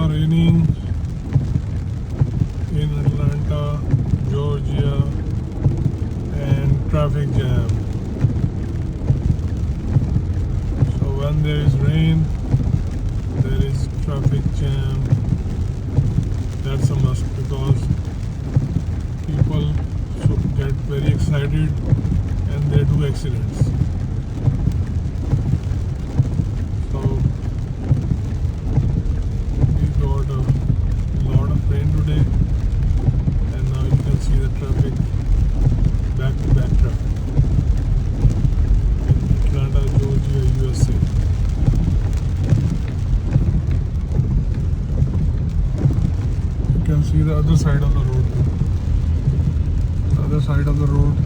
raining in Atlanta, Georgia, and traffic jam. So when there is rain, there is traffic jam. That's a must because people get very excited and they do accidents. So we got a lot of rain today, and now you can see the traffic, back-to-back traffic in Atlanta, Georgia, USA. You can see the other side of the road. The other side of the road